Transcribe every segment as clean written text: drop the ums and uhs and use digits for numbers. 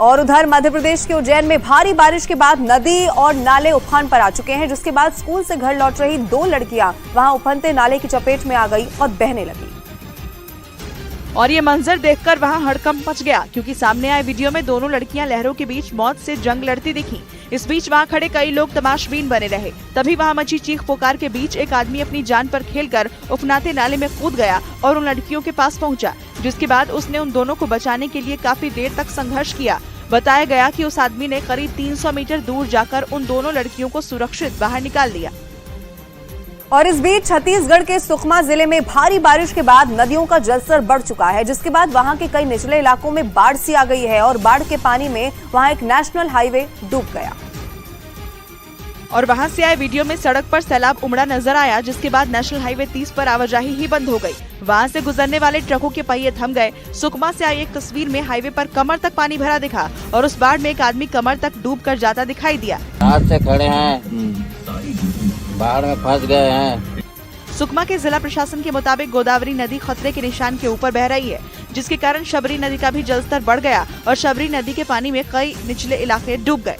और उधर मध्य प्रदेश के उज्जैन में भारी बारिश के बाद नदी और नाले उफान पर आ चुके हैं, जिसके बाद स्कूल से घर लौट रही 2 लड़कियां वहां उफनते नाले की चपेट में आ गई और बहने लगी। और ये मंजर देखकर वहां हड़कंप मच गया, क्योंकि सामने आए वीडियो में दोनों लड़कियां लहरों के बीच मौत से जंग लड़ती दिखी। इस बीच वहां खड़े कई लोग तमाशबीन बने रहे। तभी वहां मची चीख पुकार के बीच एक आदमी अपनी जान पर खेलकर उफनाते नाले में कूद गया और उन लड़कियों के पास पहुंचा, जिसके बाद उसने उन दोनों को बचाने के लिए काफी देर तक संघर्ष किया। बताया गया कि उस आदमी ने करीब 300 मीटर दूर जाकर उन दोनों लड़कियों को सुरक्षित बाहर निकाल लिया। और इस बीच छत्तीसगढ़ के सुकमा जिले में भारी बारिश के बाद नदियों का जलस्तर बढ़ चुका है, जिसके बाद वहां के कई निचले इलाकों में बाढ़ सी आ गई है और बाढ़ के पानी में वहां एक नेशनल हाईवे डूब गया। और वहां से आए वीडियो में सड़क पर सैलाब उमड़ा नजर आया, जिसके बाद नेशनल हाईवे 30 पर आवाजाही ही बंद हो गई। वहां से गुजरने वाले ट्रकों के पहिए थम गए। सुकमा से आई एक तस्वीर में हाईवे पर कमर तक पानी भरा दिखा और उस बाढ़ में एक आदमी कमर तक डूब कर जाता दिखाई दिया। रात से खड़े हैं, बाढ़ में फंस गए हैं। सुकमा के जिला प्रशासन के मुताबिक गोदावरी नदी खतरे के निशान के ऊपर बह रही है, जिसके कारण शबरी नदी का भी जलस्तर बढ़ गया और शबरी नदी के पानी में कई निचले इलाके डूब गए।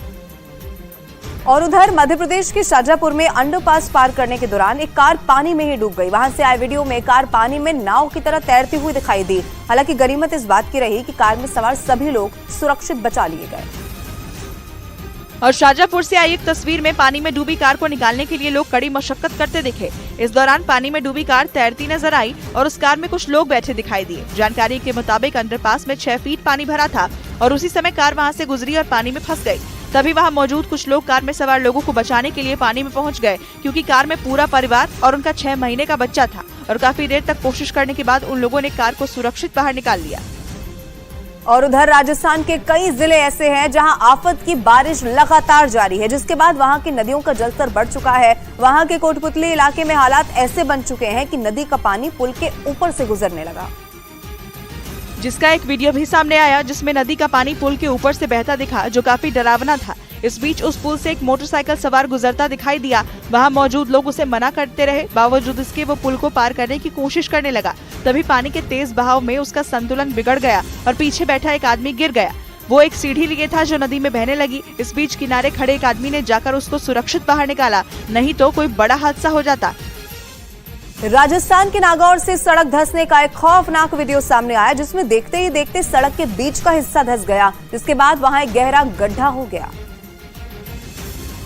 और उधर मध्य प्रदेश के शाजापुर में अंडरपास पार करने के दौरान एक कार पानी में ही डूब गई। वहां से आए वीडियो में कार पानी में नाव की तरह तैरती हुई दिखाई दी। हालांकि गनीमत इस बात की रही कि कार में सवार सभी लोग सुरक्षित बचा लिए गए। और शाजापुर से आई एक तस्वीर में पानी में डूबी कार को निकालने के लिए लोग कड़ी मशक्कत करते दिखे। इस दौरान पानी में डूबी कार तैरती नजर आई और उस कार में कुछ लोग बैठे दिखाई दिए। जानकारी के मुताबिक अंडरपास में 6 फीट पानी भरा था और उसी समय कार वहां से गुजरी और पानी में फंस गई। तभी वहां मौजूद कुछ लोग कार में सवार लोगों को बचाने के लिए पानी में पहुंच गए, क्योंकि कार में पूरा परिवार और उनका 6 महीने का बच्चा था। और काफी देर तक कोशिश करने के बाद उन लोगों ने कार को सुरक्षित बाहर निकाल लिया। और उधर राजस्थान के कई जिले ऐसे हैं जहां आफत की बारिश लगातार जारी है, जिसके बाद वहां की नदियों का जलस्तर बढ़ चुका है। वहां के कोटपुतली इलाके में हालात ऐसे बन चुके हैं कि नदी का पानी पुल के ऊपर से गुजरने लगा, जिसका एक वीडियो भी सामने आया, जिसमें नदी का पानी पुल के ऊपर से बहता दिखा, जो काफी डरावना था। इस बीच उस पुल से एक मोटरसाइकिल सवार गुजरता दिखाई दिया। वहां मौजूद लोग उसे मना करते रहे, बावजूद इसके वो पुल को पार करने की कोशिश करने लगा। तभी पानी के तेज बहाव में उसका संतुलन बिगड़ गया और पीछे बैठा एक आदमी गिर गया। वो एक सीढ़ी लिए था जो नदी में बहने लगी। इस बीच किनारे खड़े एक आदमी ने जाकर उसको सुरक्षित बाहर निकाला, नहीं तो कोई बड़ा हादसा हो जाता। राजस्थान के नागौर से सड़क धंसने का एक खौफनाक वीडियो सामने आया, जिसमें देखते ही देखते सड़क के बीच का हिस्सा धंस गया, जिसके बाद वहां एक गहरा गड्ढा हो गया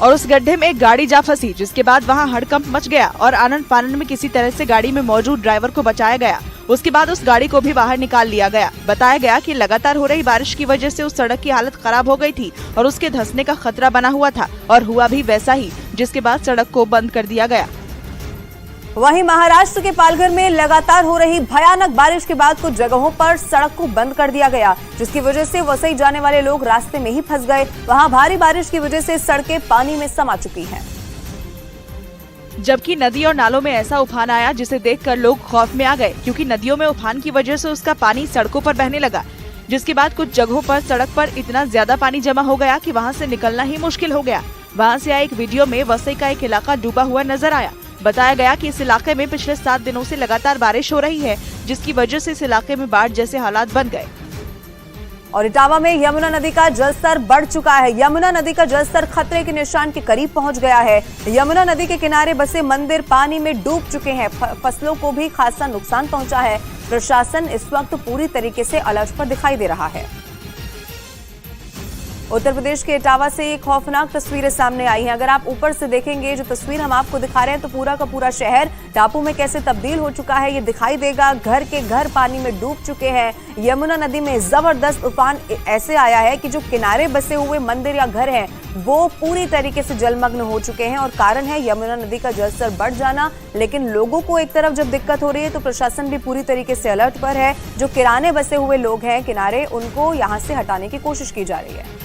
और उस गड्ढे में एक गाड़ी जा फंसी, जिसके बाद वहां हड़कंप मच गया और आनंद फानंद में किसी तरह से गाड़ी में मौजूद ड्राइवर को बचाया गया। उसके बाद उस गाड़ी को भी बाहर निकाल लिया गया। बताया गया कि लगातार हो रही बारिश की वजह से उस सड़क की हालत खराब हो गई थी और उसके धंसने का खतरा बना हुआ था, और हुआ भी वैसा ही, जिसके बाद सड़क को बंद कर दिया गया। वहीं महाराष्ट्र के पालघर में लगातार हो रही भयानक बारिश के बाद कुछ जगहों पर सड़क को बंद कर दिया गया, जिसकी वजह से वसई जाने वाले लोग रास्ते में ही फंस गए। वहां भारी बारिश की वजह से सड़कें पानी में समा चुकी हैं। जबकि नदी और नालों में ऐसा उफान आया जिसे देखकर लोग खौफ में आ गए, क्योंकि नदियों में उफान की वजह से उसका पानी सड़कों पर बहने लगा, जिसके बाद कुछ जगहों पर सड़क पर इतना ज्यादा पानी जमा हो गया कि वहां से निकलना ही मुश्किल हो गया। वहां से आए एक वीडियो में वसई का एक इलाका डूबा हुआ नजर आया। बताया गया कि इस इलाके में पिछले 7 दिनों से लगातार बारिश हो रही है, जिसकी वजह से इस इलाके में बाढ़ जैसे हालात बन गए। और इटावा में यमुना नदी का जलस्तर बढ़ चुका है। यमुना नदी का जलस्तर खतरे के निशान के करीब पहुंच गया है। यमुना नदी के किनारे बसे मंदिर पानी में डूब चुके हैं। फसलों को भी खासा नुकसान पहुंचा है। प्रशासन इस वक्त पूरी तरीके से अलर्ट पर दिखाई दे रहा है। उत्तर प्रदेश के इटावा से ये खौफनाक तस्वीरें सामने आई हैं। अगर आप ऊपर से देखेंगे, जो तस्वीर हम आपको दिखा रहे हैं, तो पूरा का पूरा शहर टापू में कैसे तब्दील हो चुका है ये दिखाई देगा। घर के घर पानी में डूब चुके हैं। यमुना नदी में जबरदस्त उफान ऐसे आया है कि जो किनारे बसे हुए मंदिर या घर हैं वो पूरी तरीके से जलमग्न हो चुके हैं, और कारण है यमुना नदी का जलस्तर बढ़ जाना। लेकिन लोगों को एक तरफ जब दिक्कत हो रही है तो प्रशासन भी पूरी तरीके से अलर्ट पर है। जो किराने बसे हुए लोग हैं किनारे, उनको यहाँ से हटाने की कोशिश की जा रही है।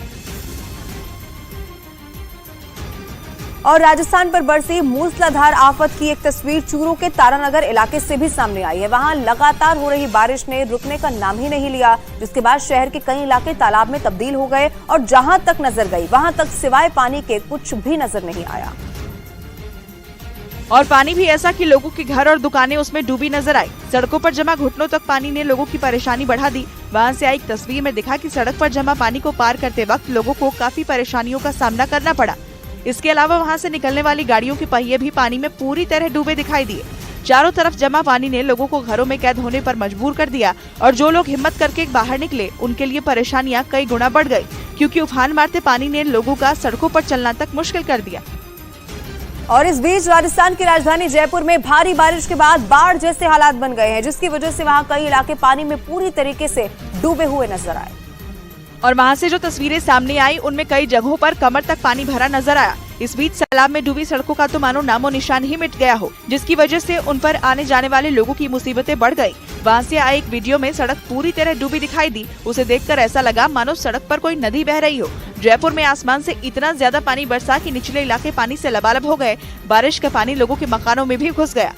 और राजस्थान पर बरसी मूसलाधार आफत की एक तस्वीर चूरू के तारानगर इलाके से भी सामने आई है। वहां लगातार हो रही बारिश ने रुकने का नाम ही नहीं लिया, जिसके बाद शहर के कई इलाके तालाब में तब्दील हो गए और जहां तक नजर गई वहां तक सिवाय पानी के कुछ भी नजर नहीं आया। और पानी भी ऐसा कि लोगों के घर और दुकानें उसमें डूबी नजर आई। सड़कों पर जमा घुटनों तक पानी ने लोगों की परेशानी बढ़ा दी। वहां से आई एक तस्वीर में दिखा कि सड़क पर जमा पानी को पार करते वक्त लोगों को काफी परेशानियों का सामना करना पड़ा। इसके अलावा वहां से निकलने वाली गाड़ियों के पहिए भी पानी में पूरी तरह डूबे दिखाई दिए। चारों तरफ जमा पानी ने लोगों को घरों में कैद होने पर मजबूर कर दिया और जो लोग हिम्मत करके बाहर निकले उनके लिए परेशानियां कई गुना बढ़ गई, क्योंकि उफान मारते पानी ने लोगों का सड़कों पर चलना तक मुश्किल कर दिया। और इस बीच राजस्थान की राजधानी जयपुर में भारी बारिश के बाद बाढ़ जैसे हालात बन गए हैं, जिसकी वजह से वहां कई इलाके पानी में पूरी तरीके से डूबे हुए नजर आए। और वहां से जो तस्वीरें सामने आई उनमें कई जगहों पर कमर तक पानी भरा नजर आया। इस बीच सैलाब में डूबी सड़कों का तो मानो नामो निशान ही मिट गया हो, जिसकी वजह से उन पर आने जाने वाले लोगों की मुसीबतें बढ़ गई। वहां से आए एक वीडियो में सड़क पूरी तरह डूबी दिखाई दी। उसे देखकर ऐसा लगा मानो सड़क पर कोई नदी बह रही हो। जयपुर में आसमान से इतना ज्यादा पानी बरसा कि निचले इलाके पानी से लबालब हो गए। बारिश का पानी लोगों के मकानों में भी घुस गया।